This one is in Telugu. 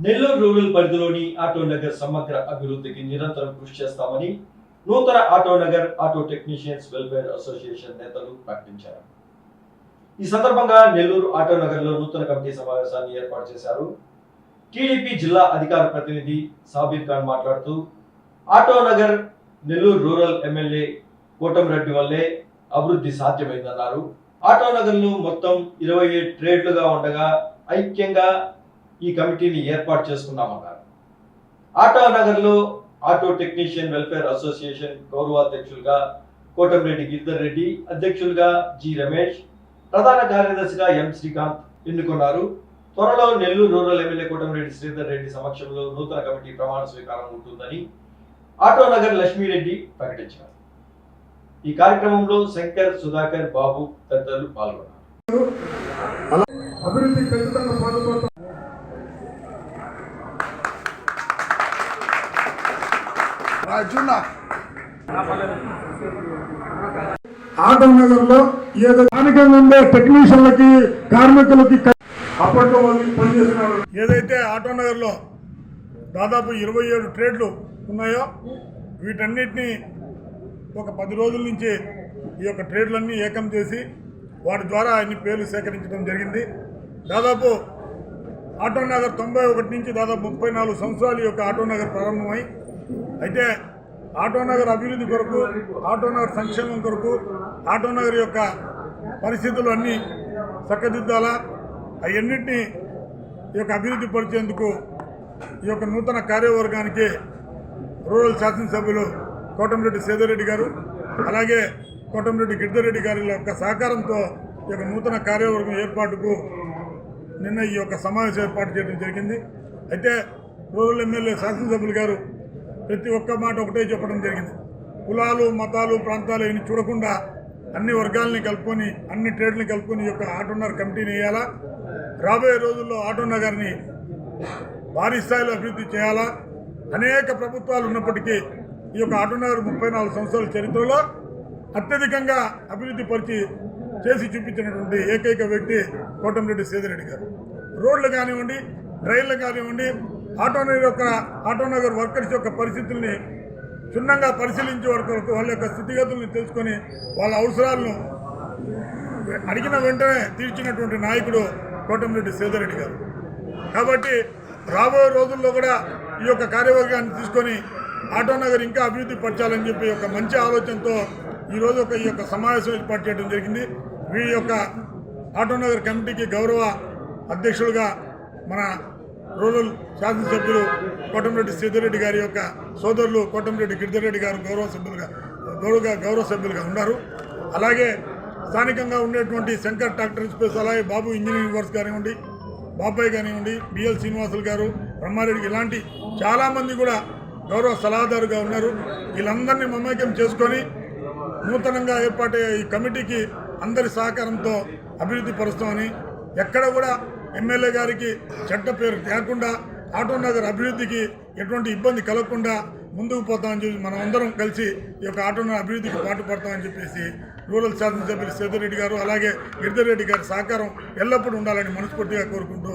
నెల్లూరు రూరల్ పరిధిలోని ఆటోనగర్ సమగ్ర అభివృద్ధికి నిరంతరం కృషి చేస్తామని నూతన Autonagar auto technicians welfare association నేతలు ప్రకటించారు. ఈ సందర్భంగా నెల్లూరు ఆటోనగర్లో నూతన కమిటీ సమావేశాన్ని ఏర్పాటు చేశారు. టీడీపీ జిల్లా అధికార ప్రతినిధి సాబీర్ ఖాన్ మాట్లాడుతూ ఆటోనగర్ నెల్లూరు రూరల్ ఎమ్మెల్యే కోటంరెడ్డి వల్లే అభివృద్ధి సాధ్యమైందన్నారు. ఆటోనగర్లో మొత్తం 27 ట్రేడ్లుగా ఉండగా ఐక్యంగా ఈ కమిటీని ఏర్పాటు చేసుకున్నామన్నారు. ఆటోనగర్లో ఆటో టెక్నీషియన్ వెల్ఫేర్ అసోసియేషన్ గౌరవాధ్యక్షులుగా కోటంరెడ్డి గిరిధర్ రెడ్డి, అధ్యక్షులుగా జి రమేష్, ప్రధాన కార్యదర్శిగా ఎం శ్రీకాంత్ ఎన్నుకున్నారు. త్వరలో నెల్లూరు రూరల్ ఎమ్మెల్యే కోటంరెడ్డి శ్రీధర్ రెడ్డి సమక్షంలో నూతన కమిటీ ప్రమాణ స్వీకారం ఉంటుందని ఆటోనగర్ లక్ష్మీరెడ్డి ప్రకటించారు. ఈ కార్యక్రమంలో శంకర్, సుధాకర్, బాబు తదితరులు పాల్గొన్నారు. ఆటోనగర్ లో ఏదో స్థానికంగా ఉండే టెక్నీషియన్లకి, కార్మికులకి అప్పట్లో పనిచేస్తున్నారు. ఏదైతే ఆటోనగర్ లో దాదాపు 27 ట్రేడ్లు ఉన్నాయో వీటన్నిటినీ ఒక 10 రోజుల నుంచి ఈ యొక్క ట్రేడ్లన్నీ ఏకం చేసి వాటి ద్వారా అన్ని పేర్లు సేకరించడం జరిగింది. దాదాపు ఆటోనగర్ 91 నుంచి దాదాపు 34 సంవత్సరాలు ఈ యొక్క ఆటోనగర్ ప్రారంభమై, అయితే ఆటోనగర్ అభివృద్ధి కొరకు, ఆటోనగర్ సంక్షేమం కొరకు, ఆటోనగర్ యొక్క పరిస్థితులు అన్నీ చక్కదిద్దాలా, అవన్నింటినీ ఈ యొక్క అభివృద్ధి పరిచేందుకు ఈ యొక్క నూతన కార్యవర్గానికి రూరల్ శాసనసభ్యులు కోటంరెడ్డి శ్రీధర్ రెడ్డి గారు, అలాగే కోటంరెడ్డి గిరిధర్ రెడ్డి గారి యొక్క సహకారంతో ఈ యొక్క నూతన కార్యవర్గం ఏర్పాటుకు నిన్న ఈ యొక్క సమావేశం ఏర్పాటు చేయడం జరిగింది. అయితే రూరల్ ఎమ్మెల్యే శాసనసభ్యులు గారు ప్రతి ఒక్క మాట ఒకటే చెప్పడం జరిగింది. కులాలు, మతాలు, ప్రాంతాలు ఏమి చూడకుండా అన్ని వర్గాలని కలుపుకొని, అన్ని ట్రేడ్లని కలుపుకొని ఈ యొక్క ఆటోనగర్ కమిటీని వేయాలా, రాబోయే రోజుల్లో ఆటోనగర్ని భారీ స్థాయిలో అభివృద్ధి చేయాలా. అనేక ప్రభుత్వాలు ఉన్నప్పటికీ ఈ యొక్క ఆటోనగర్ 34 సంవత్సరాల చరిత్రలో అత్యధికంగా అభివృద్ధి పరిచి చేసి చూపించినటువంటి ఏకైక వ్యక్తి కోటంరెడ్డి శ్రీధర్ రెడ్డి గారు. రోడ్లు కానివ్వండి, రైళ్లు కానివ్వండి, ఆటోనగర్ వర్కర్స్ యొక్క పరిస్థితుల్ని క్షుణ్ణంగా పరిశీలించే వరకు వాళ్ళ యొక్క స్థితిగతుల్ని తెలుసుకొని వాళ్ళ అవసరాలను అడిగిన వెంటనే తీర్చినటువంటి నాయకుడు కోటంరెడ్డి శ్రీధర్ రెడ్డి గారు. కాబట్టి రాబోయే రోజుల్లో కూడా ఈ యొక్క కార్యవర్గాన్ని తీసుకొని ఆటోనగర్ ఇంకా అభివృద్ధి పరచాలని చెప్పి ఒక మంచి ఆలోచనతో ఈరోజు ఈ యొక్క సమావేశం ఏర్పాటు చేయడం జరిగింది. వీరి యొక్క ఆటోనగర్ కమిటీకి గౌరవ అధ్యక్షులుగా మన రూరల్ శాసనసభ్యులు కోటంరెడ్డి శ్రీధర్ రెడ్డి గారి యొక్క సోదరులు కోటంరెడ్డి గిరిధర్ రెడ్డి గారు గౌరవ సభ్యులుగా ఉన్నారు. అలాగే స్థానికంగా ఉండేటువంటి శంకర్ ట్రాక్టర్ స్పేస్, అలాగే బాబు ఇంజనీరింగ్ వర్క్స్ కానివ్వండి, బాబాయ్ కానివ్వండి, బిఎల్ శ్రీనివాసులు గారు, బ్రహ్మారెడ్డి, ఇలాంటి చాలామంది కూడా గౌరవ సలహాదారుగా ఉన్నారు. వీళ్ళందరినీ మమేకం చేసుకొని నూతనంగా ఏర్పాటయ్యే ఈ కమిటీకి అందరి సహకారంతో అభివృద్ధి పరుస్తామని, ఎక్కడ కూడా ఎమ్మెల్యే గారికి చెడ్డ పేరు లేకుండా, ఆటోనగర్ అభివృద్ధికి ఎటువంటి ఇబ్బంది కలగకుండా ముందుకు పోతామని చెప్పి మనం అందరం కలిసి ఈ యొక్క ఆటోనగర్ అభివృద్ధికి పాటుపడతామని చెప్పేసి రూరల్ శాసనసభ్యులు శ్రీధర్ రెడ్డి గారు, అలాగే గిరిధర్ రెడ్డి గారి సహకారం ఎల్లప్పుడూ ఉండాలని మనస్ఫూర్తిగా కోరుకుంటూ